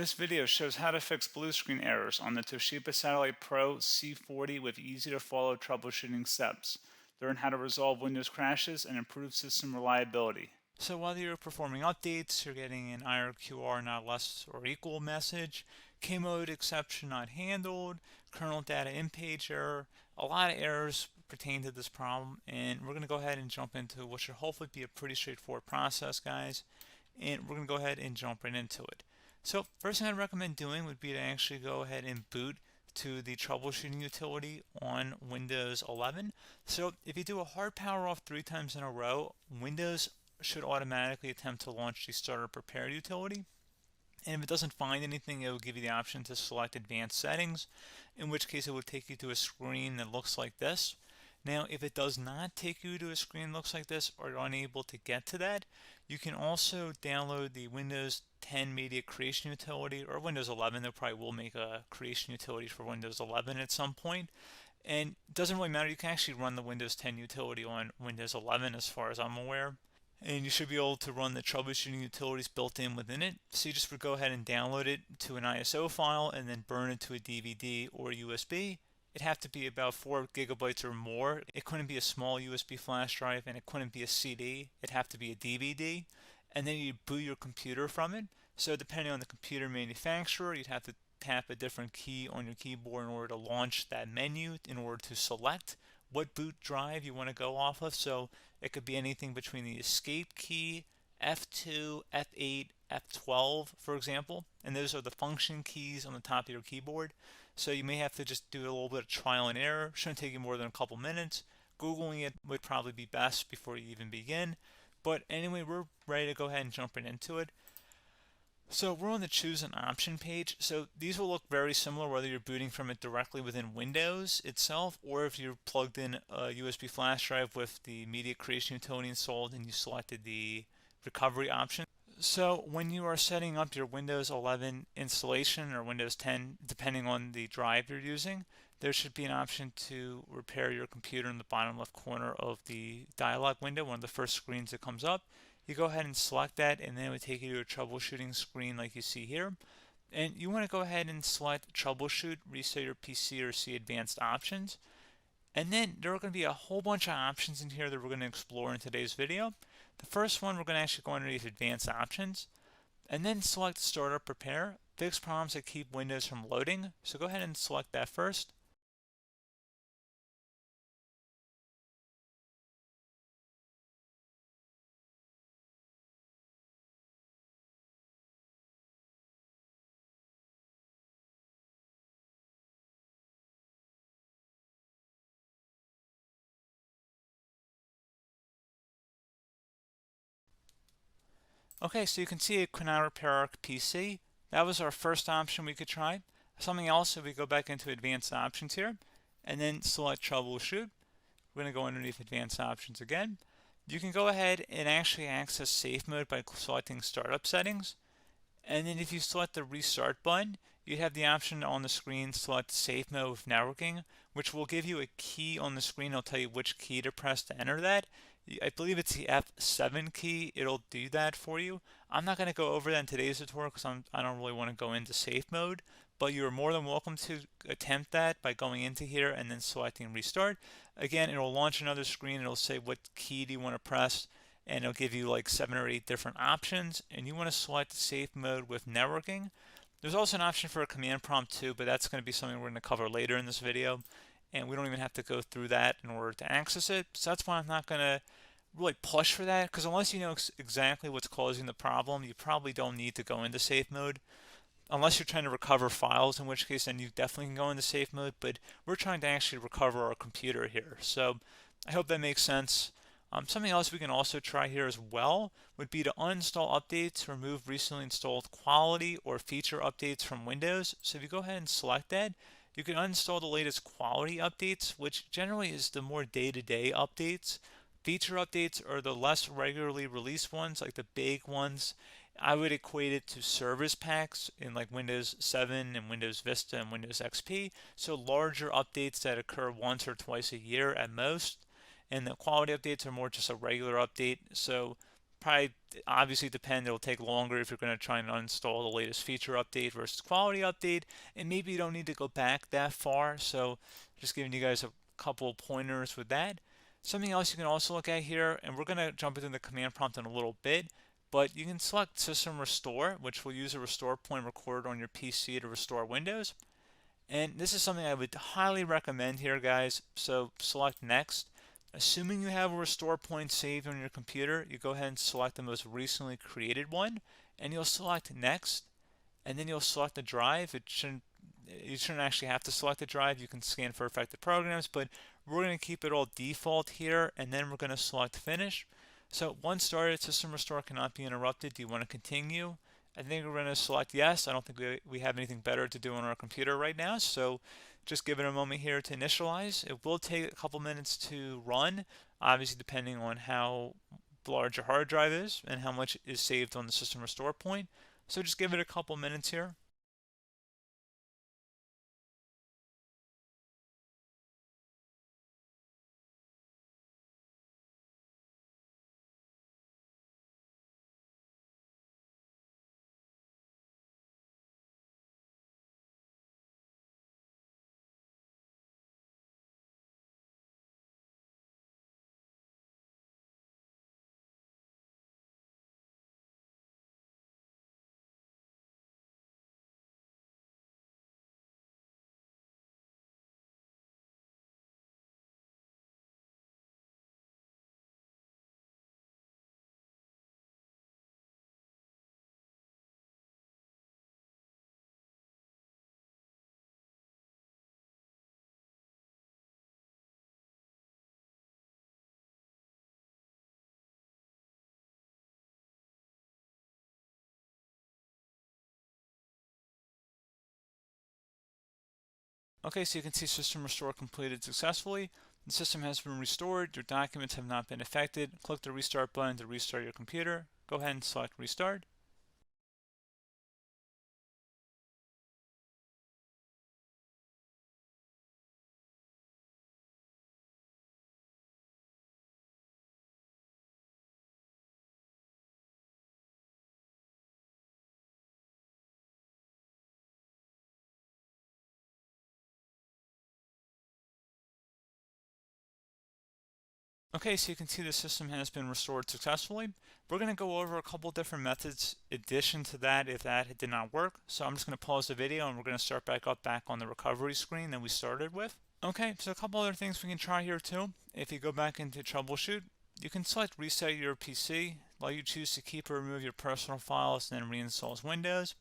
This video shows how to fix blue screen errors on the Toshiba Satellite Pro C40 with easy to follow troubleshooting steps. Learn how to resolve Windows crashes and improve system reliability. So while you're performing updates, you're getting an IRQR not less or equal message, K-mode exception not handled, kernel data in page error. A lot of errors pertain to this problem, and we're going to go ahead and jump into what should hopefully be a pretty straightforward process, guys. And we're going to go ahead and jump right into it. So first thing I'd recommend doing would be to actually go ahead and boot to the troubleshooting utility on Windows 11. So if you do a hard power off 3 times in a row, Windows should automatically attempt to launch the starter prepare utility. And if it doesn't find anything, it will give you the option to select advanced settings, in which case it would take you to a screen that looks like this. Now, if it does not take you to a screen that looks like this, or you're unable to get to that, you can also download the Windows 10 Media Creation Utility, or Windows 11. They probably will make a creation utility for Windows 11 at some point. And it doesn't really matter. You can actually run the Windows 10 utility on Windows 11 as far as I'm aware. And you should be able to run the troubleshooting utilities built in within it. So you just would go ahead and download it to an ISO file and then burn it to a DVD or USB. It'd have to be about 4 gigabytes or more. It couldn't be a small USB flash drive, and it couldn't be a CD. It'd have to be a DVD. And then you'd boot your computer from it. So depending on the computer manufacturer, you'd have to tap a different key on your keyboard in order to launch that menu, in order to select what boot drive you want to go off of. So it could be anything between the escape key, F2, F8, F12, for example. And those are the function keys on the top of your keyboard. So you may have to just do a little bit of trial and error. Shouldn't take you more than a couple minutes. Googling it would probably be best before you even begin. But anyway, we're ready to go ahead and jump right into it. So we're on the choose an option page. So these will look very similar whether you're booting from it directly within Windows itself, or if you're plugged in a USB flash drive with the media creation utility installed and you selected the recovery option. So when you are setting up your Windows 11 installation or Windows 10, depending on the drive you're using, there should be an option to repair your computer in the bottom left corner of the dialog window, one of the first screens that comes up. You go ahead and select that, and then it would take you to a troubleshooting screen like you see here. And you want to go ahead and select troubleshoot, reset your PC, or see advanced options. And then there are going to be a whole bunch of options in here that we're going to explore in today's video. The first one, we're going to actually go underneath advanced options and then select startup prepare, fix problems that keep Windows from loading. So go ahead and select that first. Okay, so you can see it could not repair our PC. That was our first option we could try. Something else, if we go back into advanced options here and then select troubleshoot, we're going to go underneath advanced options again. You can go ahead and actually access safe mode by selecting startup settings. And then if you select the restart button, you have the option on the screen select safe mode with networking, which will give you a key on the screen. It'll tell you which key to press to enter that. I believe it's the F7 key. It'll do that for you. I'm not going to go over that in today's tutorial because I don't really want to go into safe mode, but you're more than welcome to attempt that by going into here and then selecting restart. Again, it'll launch another screen. It'll say what key do you want to press, and it'll give you like 7 or 8 different options, and you want to select safe mode with networking. There's also an option for a command prompt too, but that's going to be something we're going to cover later in this video, and we don't even have to go through that in order to access it. So that's why I'm not going to really push for that, because unless you know exactly what's causing the problem, you probably don't need to go into safe mode. Unless you're trying to recover files, in which case then you definitely can go into safe mode, but we're trying to actually recover our computer here. So I hope that makes sense. Something else we can also try here as well would be to uninstall updates, remove recently installed quality or feature updates from Windows. So if you go ahead and select that, you can uninstall the latest quality updates, which generally is the more day-to-day updates. Feature updates are the less regularly released ones, like the big ones. I would equate it to service packs in like Windows 7 and Windows Vista and Windows XP. So larger updates that occur once or twice a year at most. And the quality updates are more just a regular update. So probably obviously depend. It'll take longer if you're going to try and uninstall the latest feature update versus quality update, and maybe you don't need to go back that far. So just giving you guys a couple pointers with that. Something else you can also look at here, and we're going to jump into the command prompt in a little bit, but you can select System Restore, which will use a restore point recorded on your PC to restore Windows. And this is something I would highly recommend here, guys. So select Next. Assuming you have a restore point saved on your computer, you go ahead and select the most recently created one, and you'll select Next, and then you'll select the drive. You shouldn't actually have to select the drive. You can scan for affected programs, but we're going to keep it all default here, and then we're going to select Finish. So once started, System Restore cannot be interrupted. Do you want to continue? I think we're going to select yes. I don't think we have anything better to do on our computer right now, so just give it a moment here to initialize. It will take a couple minutes to run, obviously depending on how large your hard drive is and how much is saved on the System Restore point. So just give it a couple minutes here. Okay, so you can see System Restore completed successfully. The system has been restored. Your documents have not been affected. Click the Restart button to restart your computer. Go ahead and select Restart. Okay, so you can see the system has been restored successfully. We're going to go over a couple different methods in addition to that if that did not work. So I'm just going to pause the video and we're going to start back on the recovery screen that we started with. Okay, so a couple other things we can try here too. If you go back into troubleshoot, you can select reset your PC, while you choose to keep or remove your personal files and then reinstalls Windows.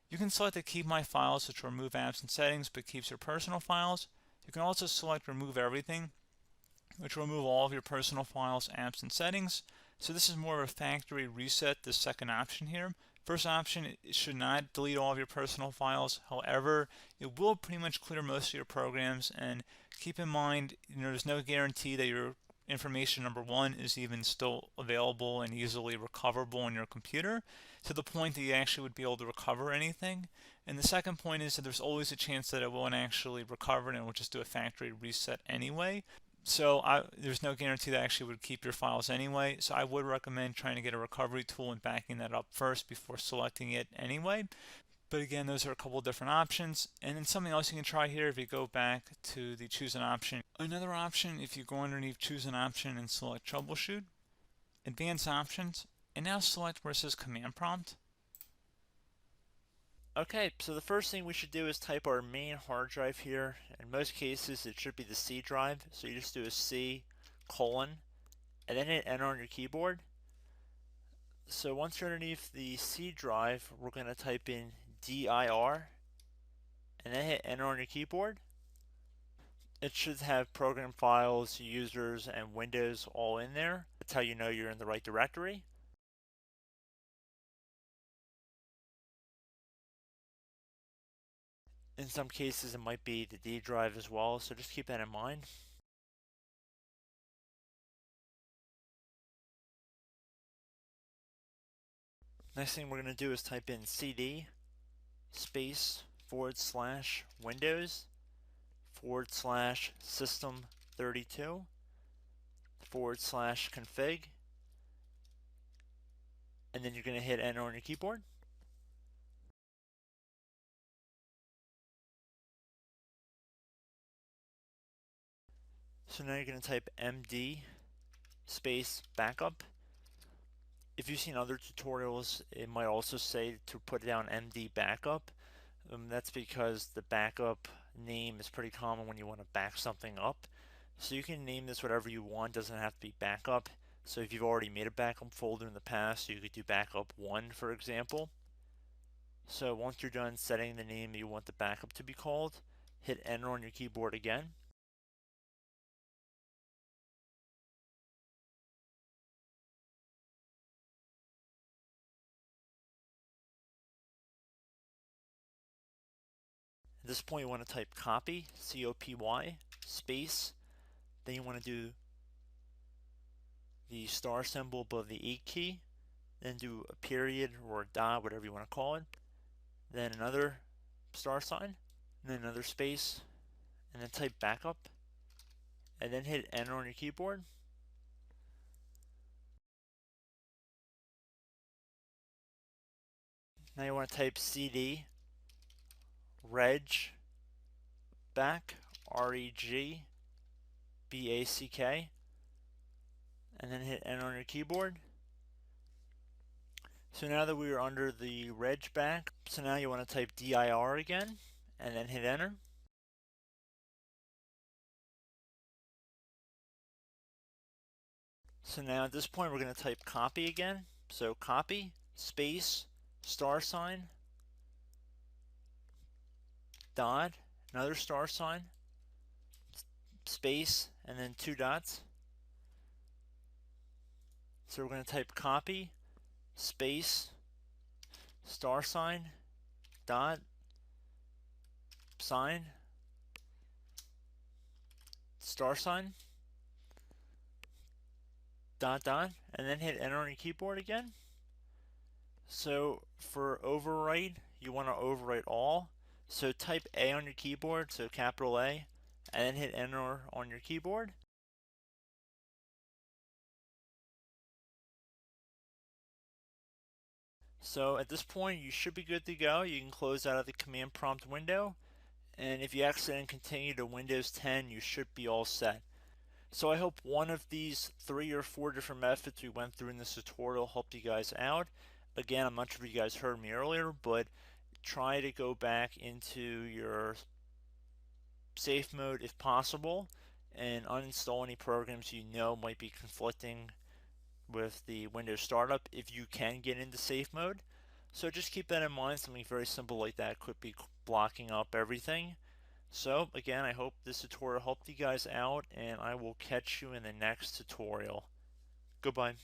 You can select to keep my files, which will remove apps and settings but keeps your personal files. You can also select remove everything, which will remove all of your personal files, apps, and settings. So this is more of a factory reset, the second option here. First option, it should not delete all of your personal files. However, it will pretty much clear most of your programs, and keep in mind, there's no guarantee that your information, number one, is even still available and easily recoverable on your computer to the point that you actually would be able to recover anything. And the second point is that there's always a chance that it won't actually recover and it will just do a factory reset anyway. So there's no guarantee that actually would keep your files anyway. So I would recommend trying to get a recovery tool and backing that up first before selecting it anyway. But again, those are a couple different options. And then something else you can try here if you go back to the choose an option. Another option, if you go underneath choose an option and select troubleshoot, advanced options, and now select where it says command prompt. Okay, so the first thing we should do is type our main hard drive here. In most cases, it should be the C drive. So you just do a C colon and then hit enter on your keyboard. So once you're underneath the C drive, we're going to type in dir and then hit enter on your keyboard. It should have program files, users, and Windows all in there. That's how you know you're in the right directory. In some cases, it might be the D drive as well, so just keep that in mind. Next thing we're going to do is type in cd space / Windows / system 32 / config and then you're going to hit enter on your keyboard. So now you're going to type MD space backup. If you've seen other tutorials, it might also say to put down MD backup. That's because the backup name is pretty common when you want to back something up. So you can name this whatever you want, doesn't have to be backup. So if you've already made a backup folder in the past, you could do backup 1, for example. So once you're done setting the name you want the backup to be called, hit enter on your keyboard again. At this point you want to type copy, C-O-P-Y, space, then you want to do the star symbol above the 8 key, then do a period or a dot, whatever you want to call it, then another star sign, and then another space, and then type backup, and then hit enter on your keyboard. Now you want to type CD reg back, R-E-G-B-A-C-K, and then hit enter on your keyboard. So now that we are under the reg back, so now you want to type dir again, and then hit enter. So now at this point we're going to type copy again. So copy, space, star sign, dot, another star sign, space, and then 2 dots. So we're going to type copy, space, star sign, dot, sign, star sign, dot, dot, and then hit enter on your keyboard again. So for overwrite, you want to overwrite all. So type A on your keyboard, so capital A, and then hit enter on your keyboard. So at this point you should be good to go. You can close out of the command prompt window, and if you accidentally continue to Windows 10 you should be all set. So I hope one of these 3 or 4 different methods we went through in this tutorial helped you guys out. Again, I'm not sure if you guys heard me earlier, but try to go back into your safe mode if possible and uninstall any programs you know might be conflicting with the Windows startup if you can get into safe mode. So just keep that in mind. Something very simple like that could be blocking up everything. So again, I hope this tutorial helped you guys out, and I will catch you in the next tutorial. Goodbye.